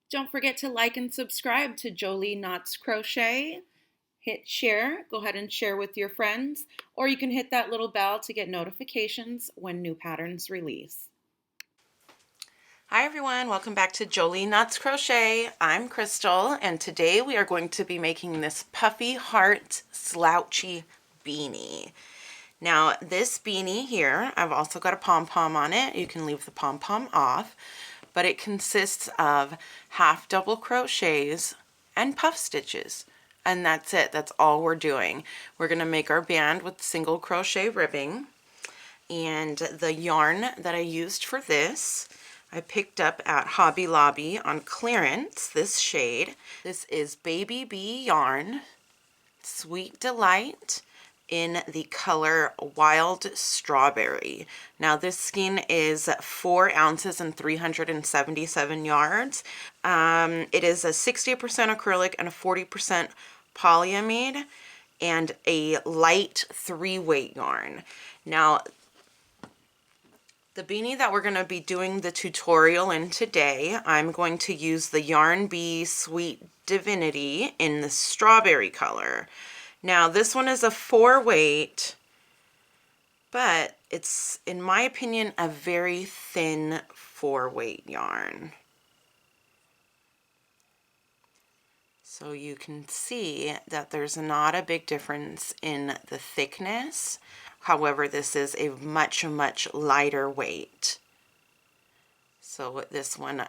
Don't forget to like and subscribe to Jolie Knots Crochet. Hit share, go ahead and share with your friends, or you can hit that little bell to get notifications when new patterns release. Hi everyone, welcome back to Jolie Knots Crochet. I'm Crystal, and today we are going to be making this puffy heart slouchy beanie. Now this beanie here, I've also got a pom-pom on it. You can leave the pom-pom off, but it consists of half double crochets and puff stitches. And that's it, that's all we're doing. We're gonna make our band with single crochet ribbing. And the yarn that I used for this, I picked up at Hobby Lobby on clearance, this shade. This is Baby Bee yarn, Sweet Delight, in the color Wild Strawberry. Now this skein is 4 ounces and 377 yards. It is a 60% acrylic and a 40% polyamide and a light 3-weight yarn. Now the beanie that we're going to be doing the tutorial in today, I'm going to use the Yarn Bee Sweet Divinity in the strawberry color. Now this one is a 4-weight, but it's, in my opinion, a very thin 4-weight yarn. So you can see that there's not a big difference in the thickness. However, this is a much lighter weight. So with this one,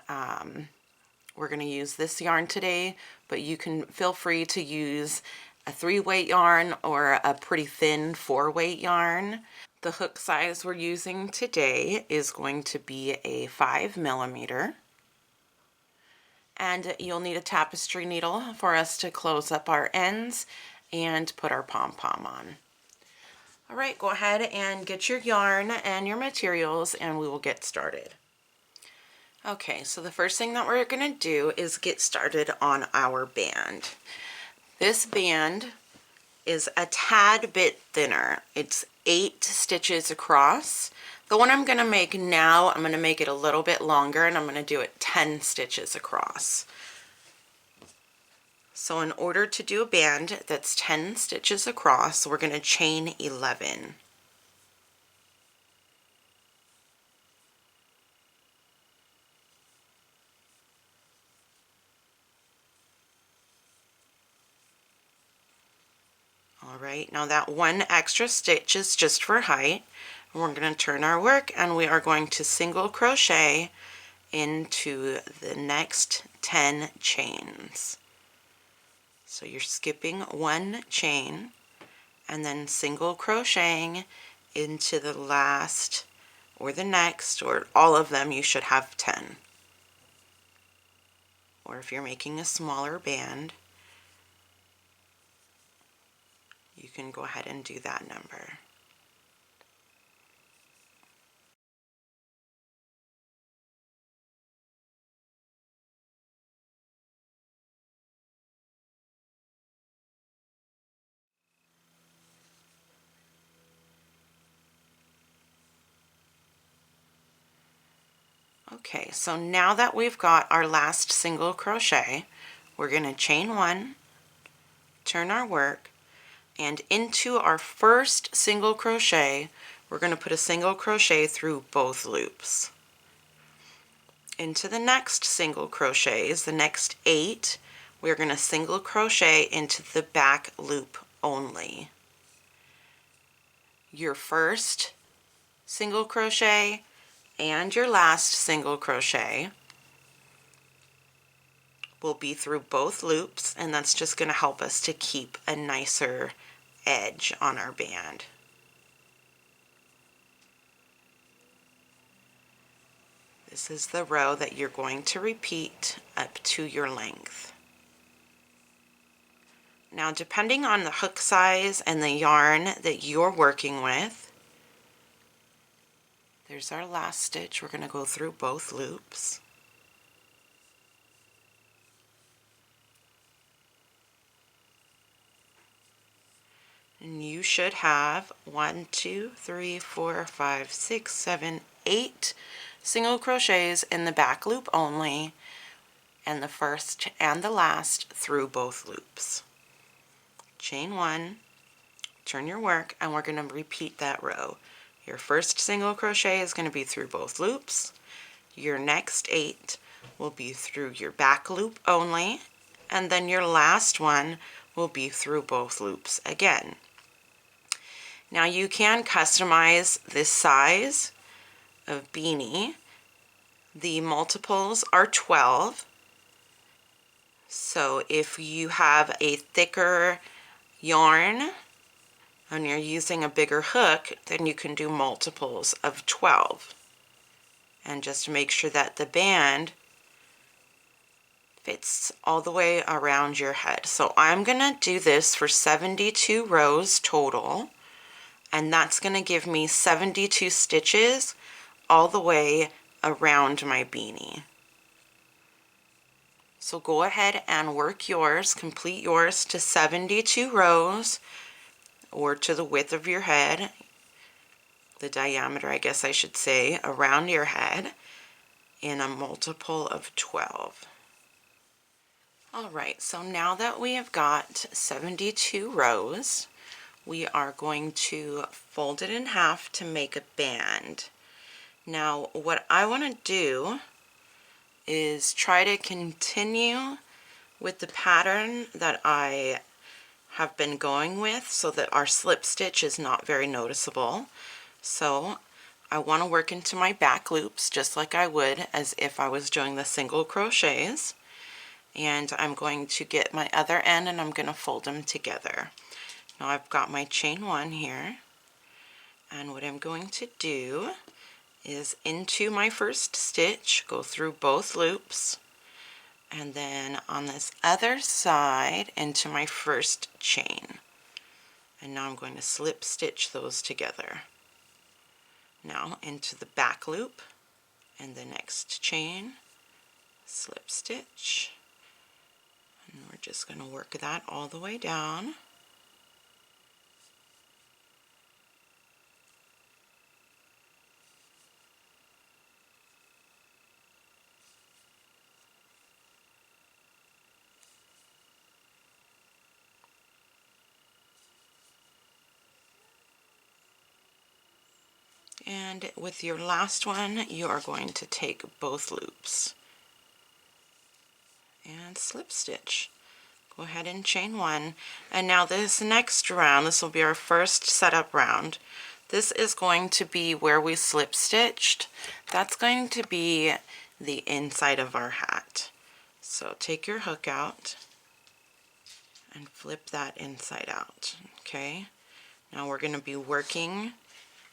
we're going to use this yarn today, but you can feel free to use a 3-weight yarn or a pretty thin 4-weight yarn. The hook size we're using today is going to be a 5mm. And you'll need a tapestry needle for us to close up our ends and put our pom-pom on. All right, go ahead and get your yarn and your materials and we will get started. Okay, so the first thing that we're going to do is get started on our band. This band is a tad bit thinner. It's 8 stitches across. The one I'm going to make now, I'm going to make it a little bit longer and I'm going to do it 10 stitches across. So in order to do a band that's 10 stitches across, we're going to chain 11. All right, now that one extra stitch is just for height. We're going to turn our work and we are going to single crochet into the next 10 chains. So you're skipping 1 chain and then single crocheting into the last or the next, or all of them. You should have 10. Or if you're making a smaller band, you can go ahead and do that number. Okay, so now that we've got our last single crochet, we're going to chain 1, turn our work, and into our first single crochet, we're going to put a single crochet through both loops. Into the next single crochets, the next 8, we're going to single crochet into the back loop only. Your first single crochet and your last single crochet will be through both loops, and that's just going to help us to keep a nicer edge on our band. This is the row that you're going to repeat up to your length. Now, depending on the hook size and the yarn that you're working with, there's our last stitch. We're going to go through both loops. And you should have 1, 2, 3, 4, 5, 6, 7, 8 single crochets in the back loop only, and the first and the last through both loops. Chain 1, turn your work, and we're going to repeat that row. Your first single crochet is going to be through both loops. Your next 8 will be through your back loop only, and then your last one will be through both loops again. Now you can customize this size of beanie. The multiples are 12. So if you have a thicker yarn and you're using a bigger hook, then you can do multiples of 12. And just make sure that the band fits all the way around your head. So I'm going to do this for 72 rows total, and that's going to give me 72 stitches all the way around my beanie. So go ahead and work yours, complete yours to 72 rows, or to the width of your head, the diameter, I guess I should say, around your head in a multiple of 12. Alright, so now that we have got 72 rows, we are going to fold it in half to make a band. Now, what I want to do is try to continue with the pattern that I have been going with so that our slip stitch is not very noticeable. So I want to work into my back loops just like I would as if I was doing the single crochets, and I'm going to get my other end and I'm going to fold them together. Now I've got my chain 1 here, and what I'm going to do is into my first stitch, go through both loops, and then on this other side into my first chain. And now I'm going to slip stitch those together. Now into the back loop and the next chain, slip stitch, and we're just going to work that all the way down. And with your last one, you are going to take both loops and slip stitch. Go ahead and chain 1. And now this next round, this will be our first setup round. This is going to be where we slip stitched. That's going to be the inside of our hat. So take your hook out and flip that inside out. Okay, now we're going to be working.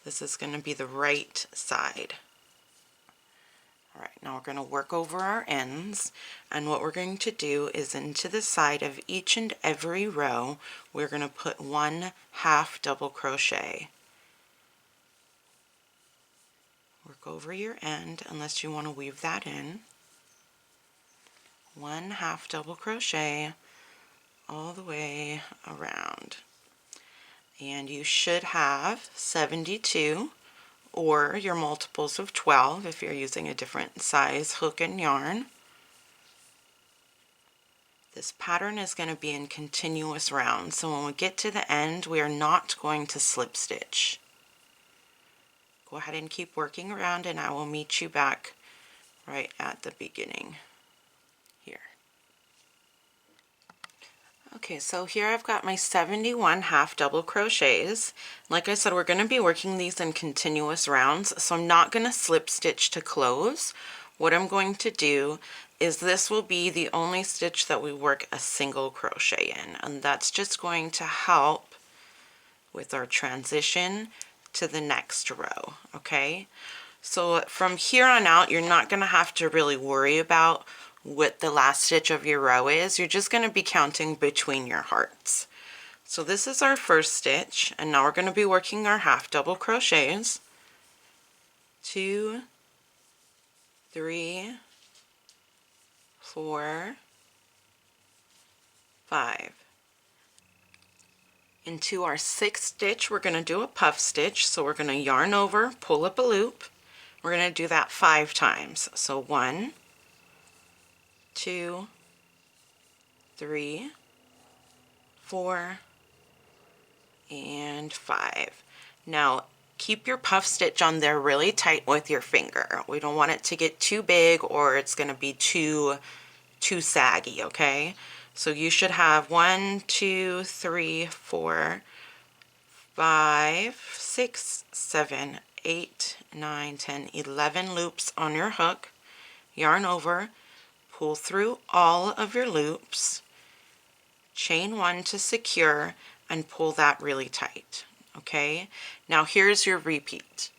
This is going to be the right side. Alright, now we're going to work over our ends, and what we're going to do is into the side of each and every row we're going to put 1 half double crochet. Work over your end unless you want to weave that in. 1 half double crochet all the way around. And you should have 72 or your multiples of 12 if you're using a different size hook and yarn. This pattern is going to be in continuous rounds, so when we get to the end we are not going to slip stitch. Go ahead and keep working around and I will meet you back right at the beginning here. Okay, so here I've got my 71 half double crochets. Like I said, we're going to be working these in continuous rounds, so I'm not going to slip stitch to close. What I'm going to do is this will be the only stitch that we work a single crochet in, and that's just going to help with our transition to the next row. Okay, so from here on out you're not going to have to really worry about what the last stitch of your row is. You're just going to be counting between your hearts. So this is our first stitch, and now we're going to be working our half double crochets. 2, 3, 4, 5. Into our sixth stitch we're going to do a puff stitch, so we're going to yarn over, pull up a loop. We're going to do that 5 times. So 1, 2, 3, 4, and 5. Now keep your puff stitch on there really tight with your finger. We don't want it to get too big or it's going to be too saggy, okay? So you should have 1, 2, 3, 4, 5, 6, 7, 8, 9, 10, 11 loops on your hook. Yarn over, pull through all of your loops, chain 1 to secure, and pull that really tight. Okay, now here's your repeat.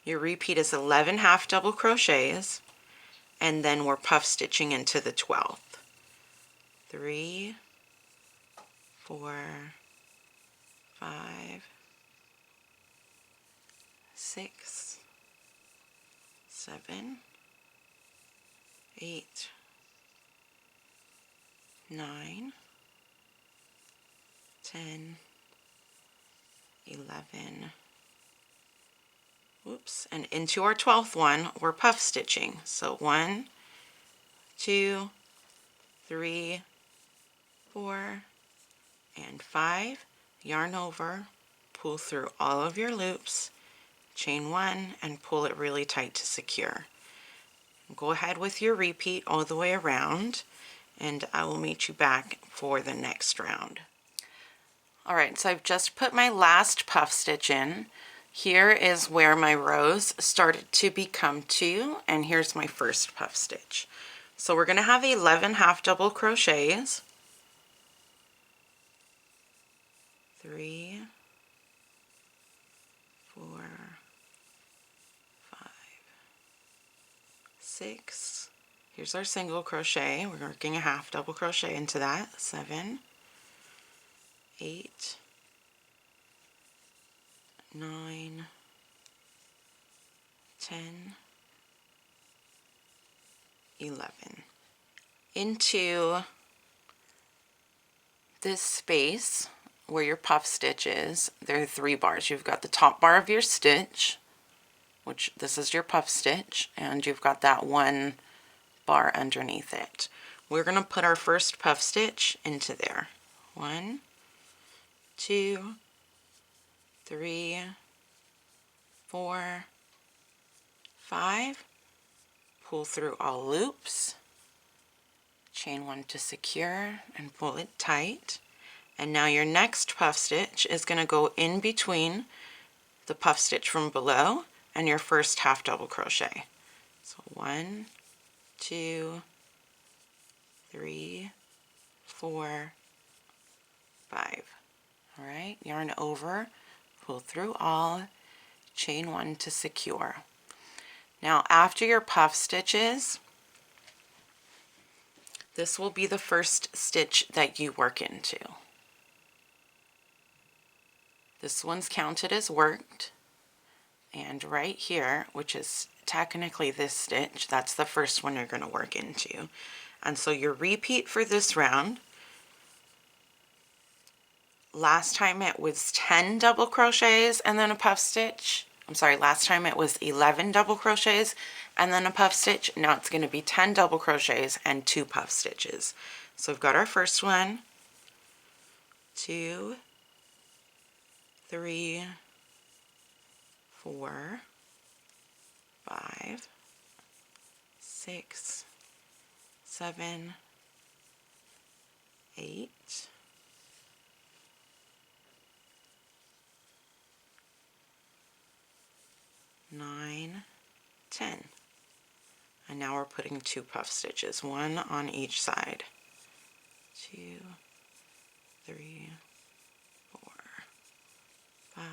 Your repeat is 11 half double crochets, and then we're puff stitching into the 12th. 3, 4, 5, 6, 7, 8, 9, 10, 11, whoops, and into our 12th one, we're puff stitching. So 1, 2, 3, 4, and 5, yarn over, pull through all of your loops, chain 1, and pull it really tight to secure. Go ahead with your repeat all the way around, and I will meet you back for the next round. Alright, so I've just put my last puff stitch in. Here is where my rows started to become 2, and here's my first puff stitch. So we're going to have 11 half double crochets. 3, 4, 5, 6. Here's our single crochet. We're working a half double crochet into that. 7, 8, 9, 10, 11. Into this space where your puff stitch is, there are 3 bars. You've got the top bar of your stitch, which this is your puff stitch, and you've got that 1 bar underneath it. We're going to put our first puff stitch into there. 1, 2, 3, 4, 5. Pull through all loops, chain 1 to secure, and pull it tight. And now your next puff stitch is going to go in between the puff stitch from below and your first half double crochet. So 1, 2, 3, 4, 5. All right, yarn over, pull through all, chain 1 to secure. Now after your puff stitches, this will be the first stitch that you work into. This one's counted as worked, and right here, which is technically this stitch, that's the first one you're going to work into. And so your repeat for this round, last time it was 10 double crochets and then a puff stitch. I'm sorry, last time it was 11 double crochets and then a puff stitch. Now it's going to be 10 double crochets and 2 puff stitches. So we've got our first one, 2, 3, 4, 5, 6, 7, 8, 9, 10. And now we're putting 2 puff stitches, 1 on each side. 2, 3, 4, 5,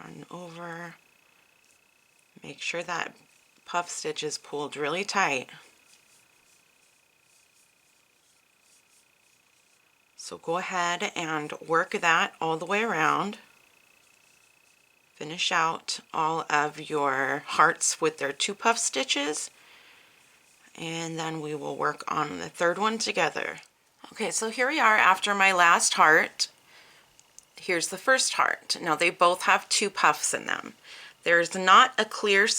yarn over. Make sure that puff stitch is pulled really tight. So go ahead and work that all the way around. Finish out all of your hearts with their 2 puff stitches, and then we will work on the third one together. Okay, so here we are after my last heart. Here's the first heart. Now they both have 2 puffs in them. There is not a clear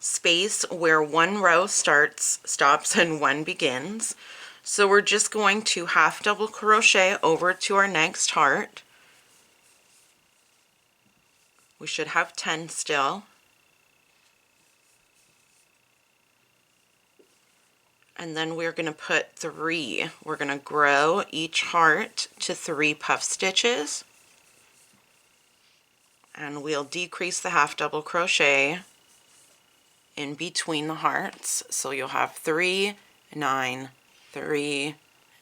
space where one row stops and one begins. So we're just going to half double crochet over to our next heart. We should have 10 still. And then we're going to put 3. We're going to grow each heart to 3 puff stitches. And we'll decrease the half double crochet in between the hearts. So you'll have 3, 9, 3,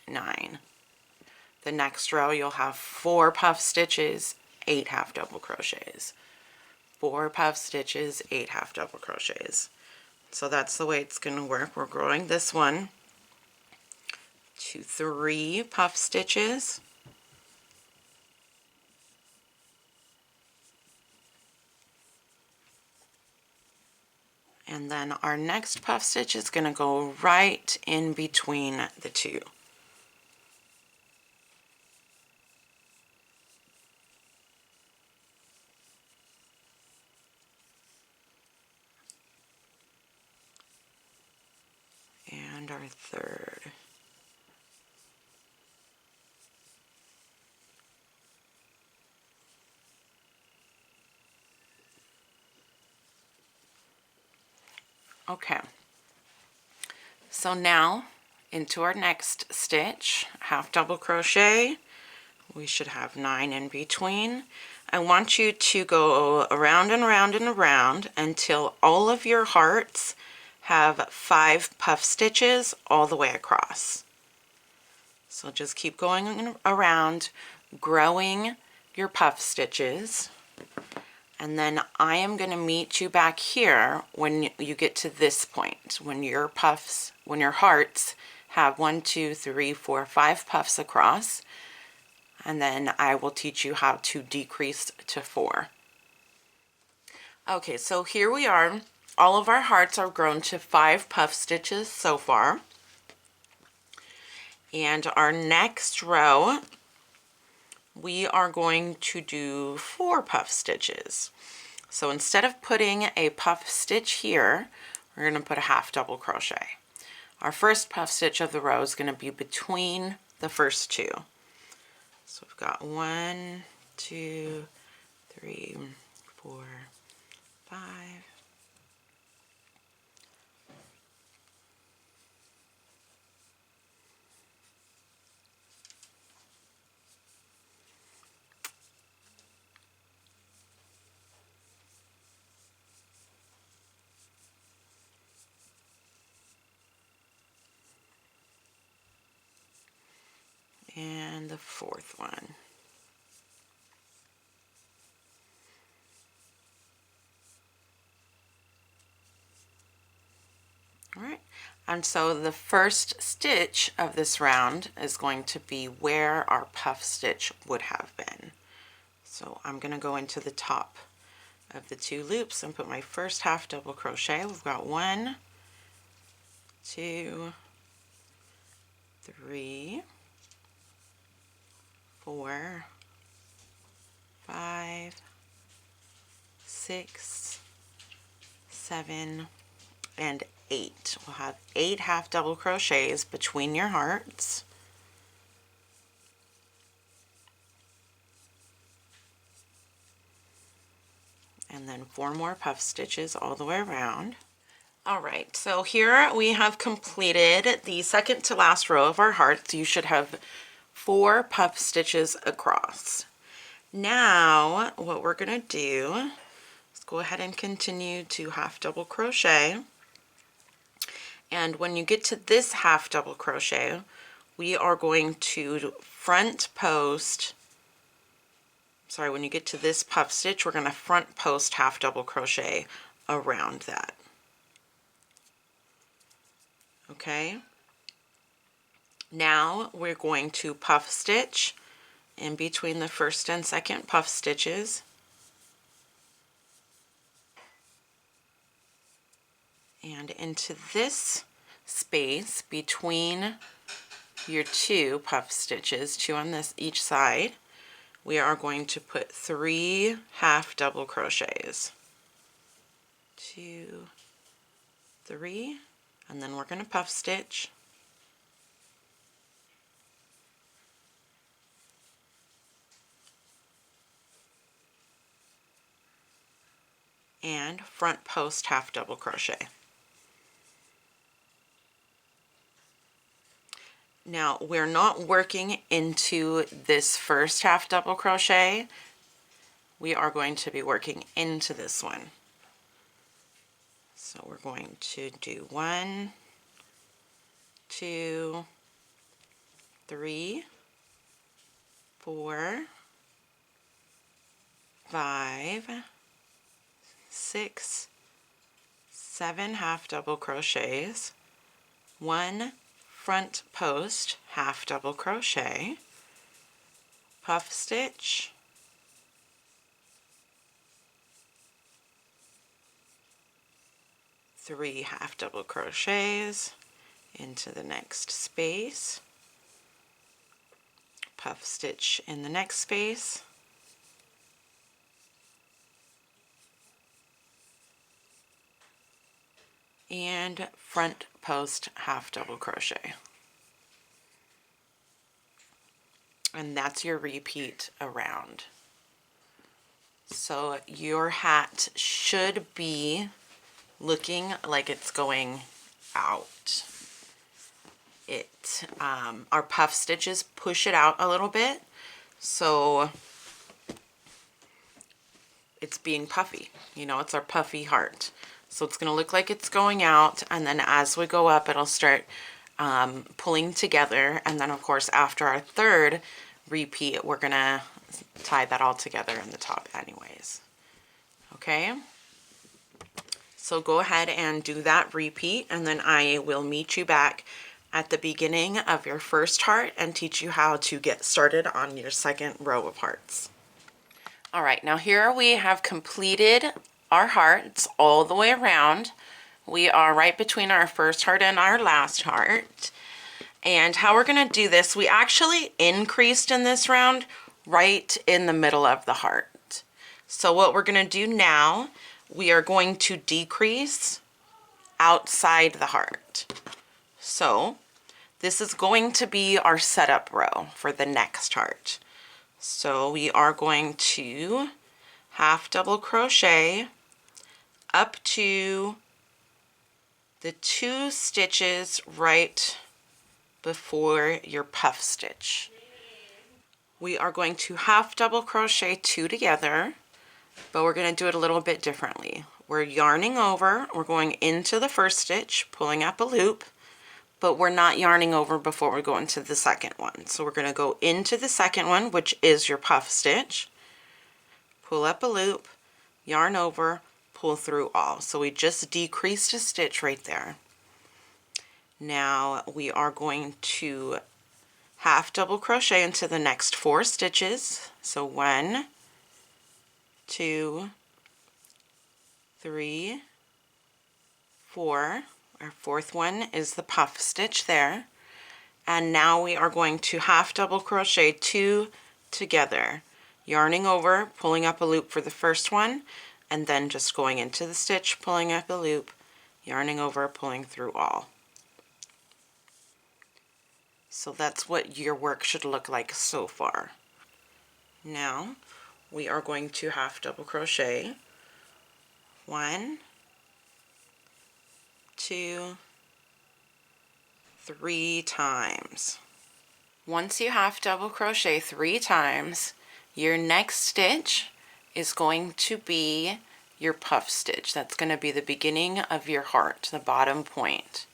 9. The next row you'll have 4 puff stitches, 8 half double crochets. 4 puff stitches, 8 half double crochets. So that's the way it's going to work. We're growing this one to 3 puff stitches. And then our next puff stitch is going to go right in between the 2. And our third. Okay, so now into our next stitch, half double crochet. We should have 9 in between. I want you to go around and around and around until all of your hearts have 5 puff stitches all the way across. So just keep going around, growing your puff stitches. And then I am going to meet you back here when you get to this point, when your hearts have 1, 2, 3, 4, 5 puffs across. And then I will teach you how to decrease to 4. Okay, so here we are. All of our hearts are grown to 5 puff stitches so far. And our next row, we are going to do 4 puff stitches. So instead of putting a puff stitch here, we're going to put a half double crochet. Our first puff stitch of the row is going to be between the first 2. So we've got 1, 2, 3, 4, 5. And the 4th one. All right, and so the first stitch of this round is going to be where our puff stitch would have been. So I'm going to go into the top of the 2 loops and put my first half double crochet. We've got 1, 2, 3, 4, 5, 6, 7, and 8. We'll have 8 half double crochets between your hearts. And then 4 more puff stitches all the way around. All right, so here we have completed the second to last row of our hearts. You should have 4 puff stitches across. Now what we're going to do is go ahead and continue to half double crochet. And when you get to this half double crochet, we are going to front post, when you get to this puff stitch, we're going to front post half double crochet around that. Okay, now we're going to puff stitch in between the first and second puff stitches, and into this space between your 2 puff stitches, 2 on each side, we are going to put 3 half double crochets. 2, 3, and then we're going to puff stitch. And front post half double crochet. Now we're not working into this first half double crochet. We are going to be working into this one. So we're going to do 1, 2, 3, 4, 5, 6, 7 half double crochets, 1 front post half double crochet, puff stitch, three half double crochets into the next space, puff stitch in the next space, and front post half double crochet. And that's your repeat around. So your hat should be looking like it's going out. Our puff stitches push it out a little bit, so it's being puffy. You know, it's our puffy heart. So it's going to look like it's going out, and then as we go up, it'll start pulling together. And then, of course, after our third repeat, we're going to tie that all together in the top anyways. Okay? So go ahead and do that repeat, and then I will meet you back at the beginning of your first heart and teach you how to get started on your second row of hearts. All right, now here we have completed our hearts all the way around. We are right between our first heart and our last heart. And how we're going to do this, we actually increased in this round right in the middle of the heart. So what we're going to do now, we are going to decrease outside the heart. So this is going to be our setup row for the next heart. So we are going to half double crochet up to the 2 stitches right before your puff stitch. We are going to half double crochet 2 together, but we're going to do it a little bit differently. We're yarning over, we're going into the first stitch, pulling up a loop, but we're not yarning over before we go into the second one. So we're going to go into the second one, which is your puff stitch, pull up a loop, yarn over, pull through all. So we just decreased a stitch right there. Now we are going to half double crochet into the next 4 stitches. So 1, 2, 3, 4. Our fourth one is the puff stitch there. And now we are going to half double crochet 2 together, yarning over, pulling up a loop for the first one, and then just going into the stitch, pulling up a loop, yarning over, pulling through all. So that's what your work should look like so far. Now we are going to half double crochet 1, 2, 3 times. Once you half double crochet 3 times, your next stitch is going to be your puff stitch. That's going to be the beginning of your heart, the bottom point.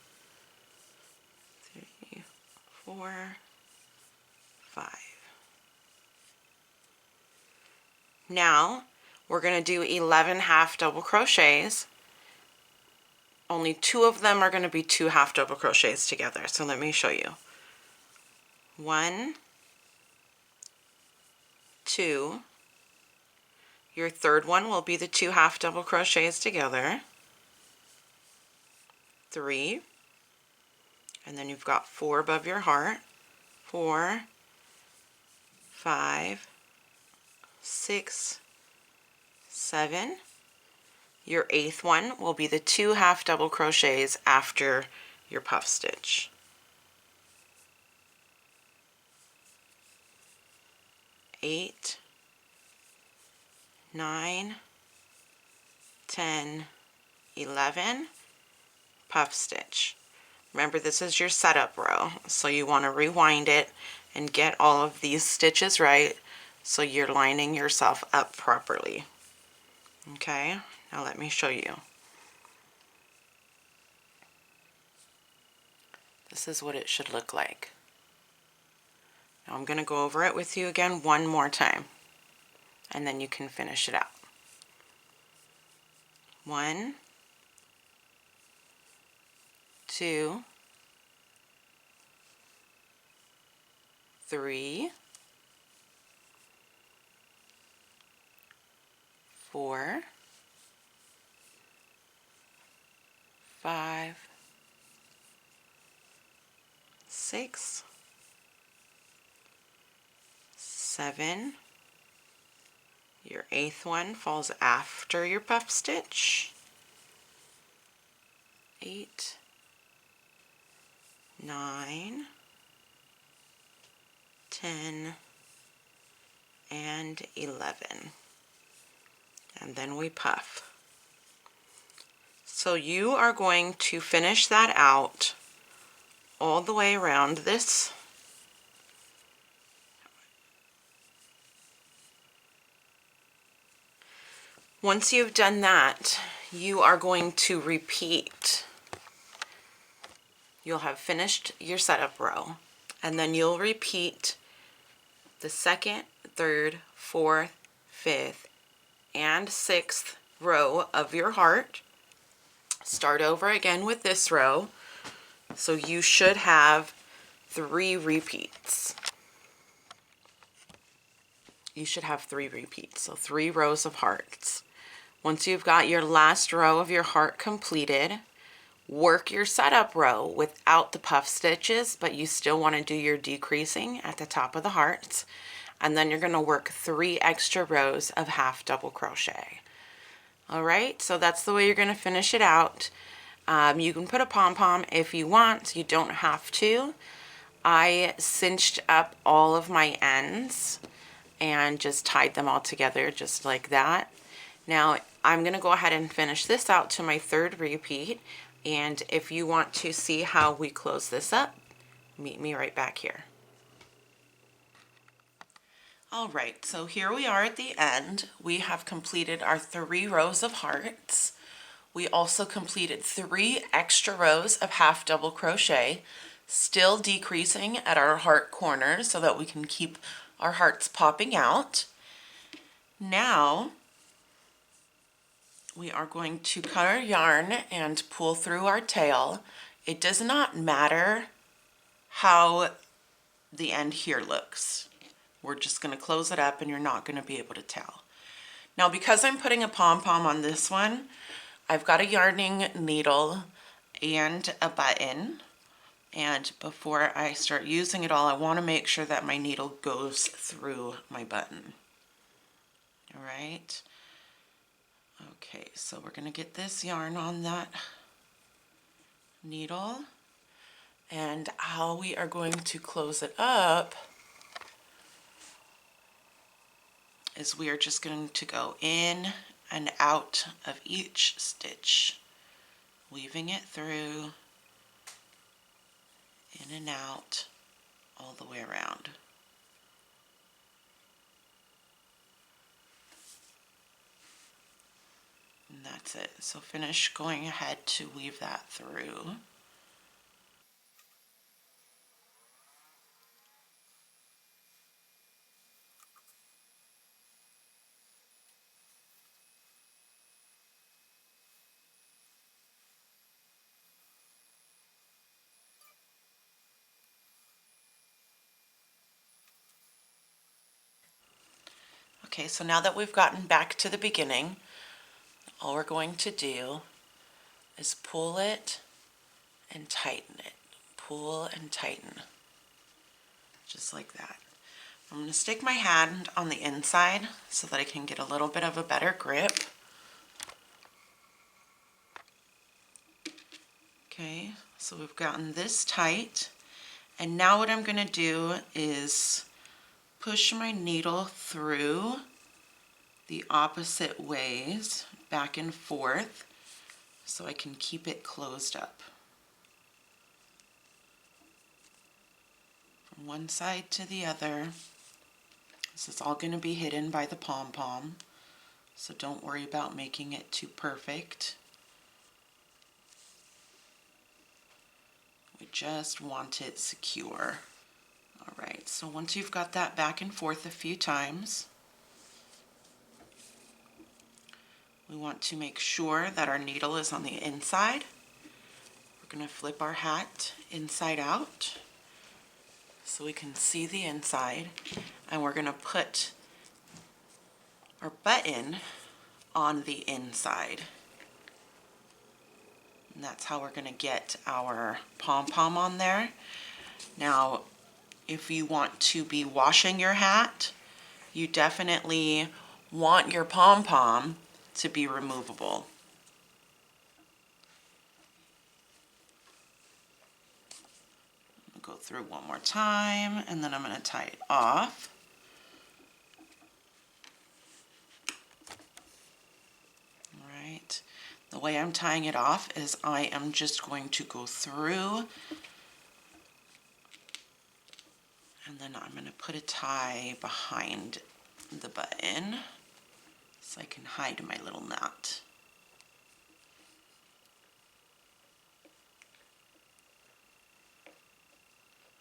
3, 4, 5. Now we're going to do 11 half double crochets. Only 2 of them are going to be 2 half double crochets together. So let me show you. 1, 2. Your third one will be the 2 half double crochets together. 3. And then you've got 4 above your heart. 4, 5, 6, 7, Your 8th one will be the 2 half double crochets after your puff stitch. 8, 9, 10, 11, puff stitch. Remember, this is your setup row, so you want to rewind it and get all of these stitches right so you're lining yourself up properly. Okay, now let me show you. This is what it should look like. Now I'm going to go over it with you again one more time, and then you can finish it out. 1, 2, 3, 4, 5, 6, 7. Your 8th one falls after your puff stitch. 8, 9, 10, and 11. And then we puff. So you are going to finish that out all the way around this. Once you've done that, you are going to repeat. You'll have finished your setup row, and then you'll repeat the 2nd, 3rd, 4th, 5th, and 6th row of your heart. Start over again with this row, so you should have 3 repeats. You should have 3 repeats, so 3 rows of hearts. Once you've got your last row of your heart completed, work your setup row without the puff stitches, but you still want to do your decreasing at the top of the hearts. And then you're going to work 3 extra rows of half double crochet. All right, so that's the way you're going to finish it out. You can put a pom-pom if you want, you don't have to. I cinched up all of my ends and just tied them all together just like that. Now I'm going to go ahead and finish this out to my 3rd repeat, and if you want to see how we close this up, meet me right back here. Alright, so here we are at the end. We have completed our 3 rows of hearts. We also completed 3 extra rows of half double crochet, still decreasing at our heart corners so that we can keep our hearts popping out. Now we are going to cut our yarn and pull through our tail. It does not matter how the end here looks. We're just going to close it up and you're not going to be able to tell. Now because I'm putting a pom-pom on this one, I've got a yarning needle and a button, and before I start using it all, I want to make sure that my needle goes through my button. All right. Okay, so we're going to get this yarn on that needle, and how we are going to close it up is we are just going to go in and out of each stitch, weaving it through, in and out, all the way around. And that's it. So finish going ahead to weave that through. Okay, so now that we've gotten back to the beginning, all we're going to do is pull it and tighten it. Pull and tighten. Just like that. I'm going to stick my hand on the inside so that I can get a little bit of a better grip. Okay, so we've gotten this tight, and now what I'm going to do is push my needle through the opposite ways, back and forth, so I can keep it closed up. From one side to the other. This is all going to be hidden by the pom-pom, so don't worry about making it too perfect. We just want it secure. Alright, so once you've got that back and forth a few times, we want to make sure that our needle is on the inside. We're going to flip our hat inside out so we can see the inside, and we're going to put our button on the inside. And that's how we're going to get our pom-pom on there. Now, if you want to be washing your hat, you definitely want your pom-pom to be removable. Go through one more time, and then I'm going to tie it off. Alright, the way I'm tying it off is I am just going to go through, and then I'm going to put a tie behind the button so I can hide my little knot.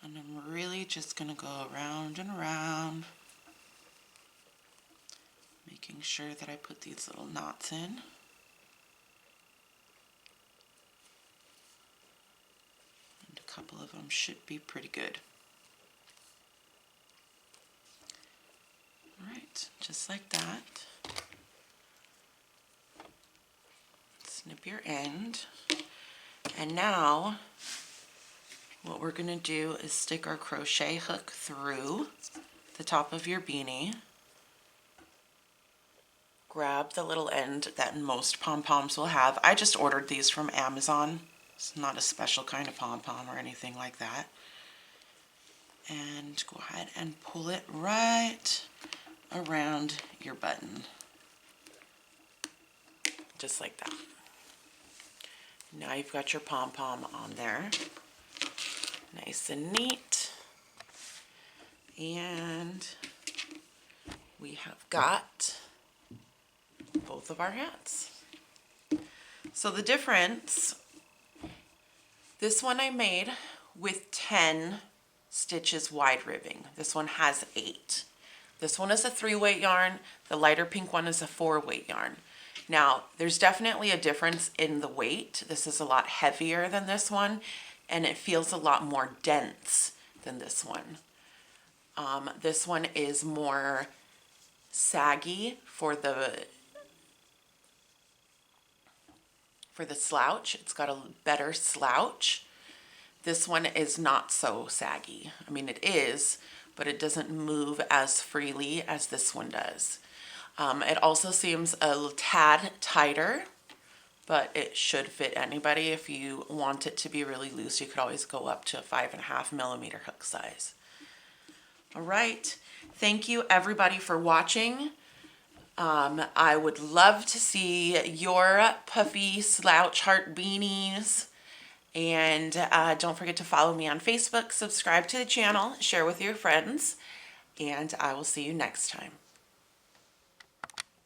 And I'm really just going to go around and around, making sure that I put these little knots in. And a couple of them should be pretty good. Alright, just like that. Snip your end. And now what we're going to do is stick our crochet hook through the top of your beanie. Grab the little end that most pom-poms will have. I just ordered these from Amazon. It's not a special kind of pom-pom or anything like that. And go ahead and pull it right around your button. Just like that. Now you've got your pom-pom on there. Nice and neat. And we have got both of our hats. So the difference, this one I made with 10 stitches wide ribbing. This one has 8. This one is a 3-weight yarn. The lighter pink one is a 4-weight yarn. Now, there's definitely a difference in the weight. This is a lot heavier than this one, and it feels a lot more dense than this one. This one is more saggy for the slouch. It's got a better slouch. This one is not so saggy. I mean, it is, but it doesn't move as freely as this one does. It also seems a tad tighter, but it should fit anybody. If you want it to be really loose, you could always go up to a 5.5 millimeter hook size. All right, thank you everybody for watching. I would love to see your puffy slouch heart beanies. And don't forget to follow me on Facebook, subscribe to the channel, share with your friends, and I will see you next time.